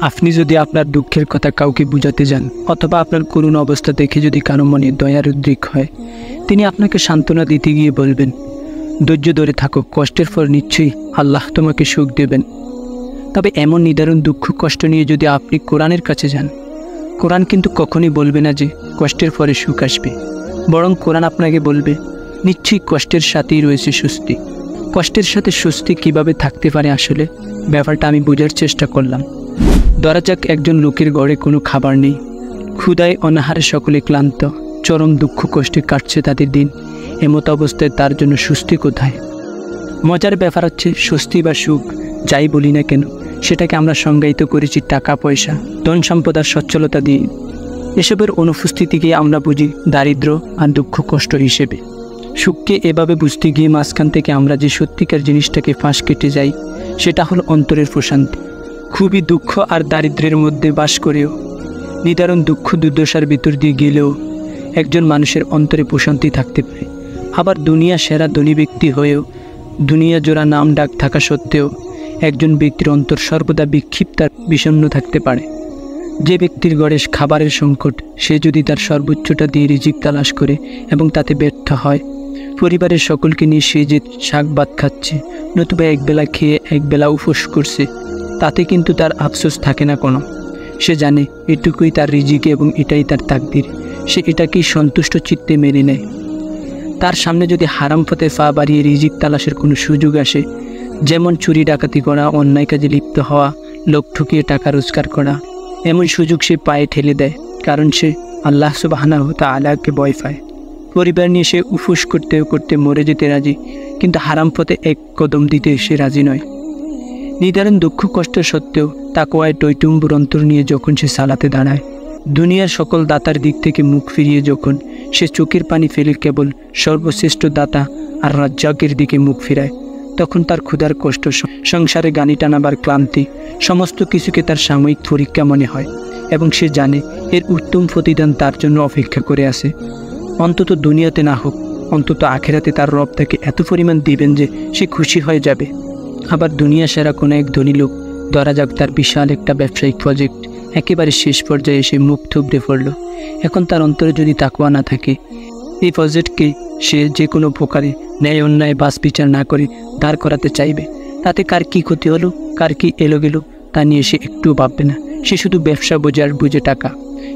আপনি যদি আপনার দুঃখের কথা কাউকে বুঝাতে যান অথবা আপনার করুণ অবস্থা দেখে যদি কারো মনে দয়ার উদ্রেক হয়, তিনি আপনাকে সান্ত্বনা দিতে গিয়ে বলবেন, ধৈর্য ধরে থাকো, কষ্টের পর নিশ্চয়ই আল্লাহ তোমাকে সুখ দেবেন। তবে এমন নিদারুণ দুঃখ কষ্ট নিয়ে যদি আপনি কোরআনের কাছে যান, কোরআন কিন্তু কখনই বলবে না যে কষ্টের পরে সুখ আসবে, বরং কোরআন আপনাকে বলবে নিশ্চয়ই কষ্টের সাথেই রয়েছে স্বস্তি। কষ্টের সাথে স্বস্তি কিভাবে থাকতে পারে, আসলে ব্যাপারটা আমি বোঝার চেষ্টা করলাম। ধরা যাক একজন লোকের ঘরে কোনো খাবার নেই, ক্ষুধায় অনাহারে সকলে ক্লান্ত, চরম দুঃখ কষ্টে কাটছে তাদের দিন। এমত অবস্থায় তার জন্য স্বস্তি কোথায়? মজার ব্যাপার হচ্ছে, স্বস্তি বা সুখ যাই বলি না কেন, সেটাকে আমরা সংজ্ঞায়িত করেছি টাকা পয়সা, ধন সম্পদ আর সচ্ছলতা দিয়ে। এসবের অনুপস্থিতিকে আমরা বুঝি দারিদ্র্য আর দুঃখ কষ্ট হিসেবে। সুখকে এভাবে বুঝতে গিয়ে মাঝখান থেকে আমরা যে সত্যিকার জিনিসটাকে ফাঁস কেটে যাই, সেটা হলো অন্তরের প্রশান্তি। খুবই দুঃখ আর দারিদ্র্যের মধ্যে বাস করেও, নিদারুণ দুঃখ দুর্দশার ভিতর দিয়ে গেলেও একজন মানুষের অন্তরে প্রশান্তি থাকতে পারে। আবার দুনিয়া সেরা ধনী ব্যক্তি হয়েও, দুনিয়া জোড়া নাম ডাক থাকা সত্ত্বেও একজন ব্যক্তির অন্তর সর্বদা বিক্ষিপ্ত আর বিষণ্ণ থাকতে পারে। যে ব্যক্তির ঘরে খাবারের সংকট, সে যদি তার সর্বোচ্চটা দিয়ে রিজিক তালাশ করে এবং তাতে ব্যর্থ হয়, পরিবারের সকলকে নিয়ে সে যে শাক ভাত খাচ্ছে, নতুবা একবেলা খেয়ে একবেলা উপোস করছে, তাতে কিন্তু তার আফসোস থাকে না কোনো। সে জানে এটুকুই তার রিজিক এবং এটাই তার তাকদির। সে এটাকেই সন্তুষ্ট চিত্তে মেনে নেয়। তার সামনে যদি হারাম পথে পা বাড়িয়ে রিজিক তালাশের কোনো সুযোগ আসে, যেমন চুরি ডাকাতি করা, অন্যায় কাজে লিপ্ত হওয়া, লোক ঠকিয়ে টাকা রোজগার করা, এমন সুযোগ সে পায়ে ঠেলে দেয়, কারণ সে আল্লাহ সুবহানাহু ওয়া তাআলাকে ভয় পায়। পরিবার নিয়ে সে উপোস করতে করতে মরে যেতে রাজি, কিন্তু হারাম পথে এক কদম দিতে সে রাজি নয়। নিদারুণ দুঃখ কষ্ট সত্ত্বেও তাকওয়ায় টইটুম্বুর অন্তর নিয়ে যখন সে সালাতে দাঁড়ায়, দুনিয়ার সকল দাতার দিক থেকে মুখ ফিরিয়ে যখন সে চোখের পানি ফেলে কেবল সর্বশ্রেষ্ঠ দাতা আর রাজ্জাকের দিকে মুখ ফিরায়, তখন তার ক্ষুধার কষ্ট, সংসারে গানি টানাবার ক্লান্তি, সমস্ত কিছুকে তার সাময়িক পরীক্ষা মনে হয় এবং সে জানে এর উত্তম প্রতিদান তার জন্য অপেক্ষা করে আছে। অন্তত দুনিয়াতে না হোক, অন্তত আখেরাতে তার রব তাকে এত পরিমাণ দিবেন যে সে খুশি হয়ে যাবে। আবার দুনিয়া সেরা কোনো এক ধনী লোক, ধরা যাক তার বিশাল একটা ব্যবসায়িক প্রজেক্ট একেবারে শেষ পর্যায়ে এসে মুখ থুবড়ে পড়ল। এখন তার অন্তরে যদি তাকওয়া না থাকে, এই প্রজেক্টকে সে যে কোনো প্রকারে ন্যায় অন্যায় বাস বিচার না করে দাঁড় করাতে চাইবে। তাতে কার কী ক্ষতি হলো, কার কী এলো গেল, তা নিয়ে সে একটুও ভাববে না। সে শুধু ব্যবসা বোঝে আর বুঝে টাকা।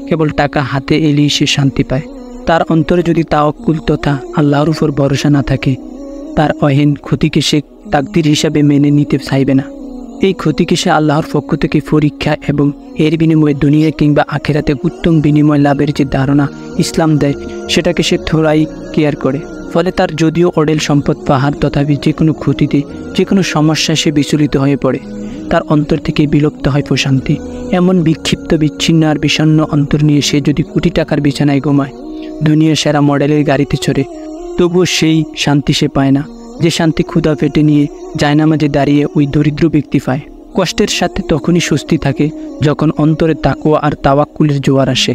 কেবল টাকা হাতে এলেই সে শান্তি পায়। তার অন্তরে যদি তাওয়াক্কুল তথা আল্লাহর উপর ভরসা না থাকে, তার অহীন ক্ষতিকে সে তাকদীর হিসাবে মেনে নিতে চাইবে না। এই ক্ষতিকে সে আল্লাহর পক্ষ থেকে পরীক্ষা এবং এর বিনিময়ে দুনিয়া কিংবা আখেরাতে উত্তম বিনিময় লাভের যে ধারণা ইসলাম দেয়, সেটাকে সে থোড়াই কেয়ার করে। ফলে তার যদিও অডেল সম্পদ পাহাড়, তথাপি যে কোনো ক্ষতিতে, যে কোনো সমস্যায় সে বিচলিত হয়ে পড়ে। তার অন্তর থেকে বিলুপ্ত হয় প্রশান্তি। এমন বিক্ষিপ্ত, বিচ্ছিন্ন আর বিষণ্ণ অন্তর নিয়ে সে যদি কোটি টাকার বিছানায় ঘুমায়, দুনিয়া সেরা মডেলের গাড়িতে চড়ে, তবুও সেই শান্তি সে পায় না, যে শান্তি ক্ষুধা পেটে নিয়ে জায়নামাজে দাঁড়িয়ে ওই দরিদ্র ব্যক্তি পায়। কষ্টের সাথে তখনই স্বস্তি থাকে যখন অন্তরে তাকওয়া আর তাওয়াক্কুলের জোয়ার আসে।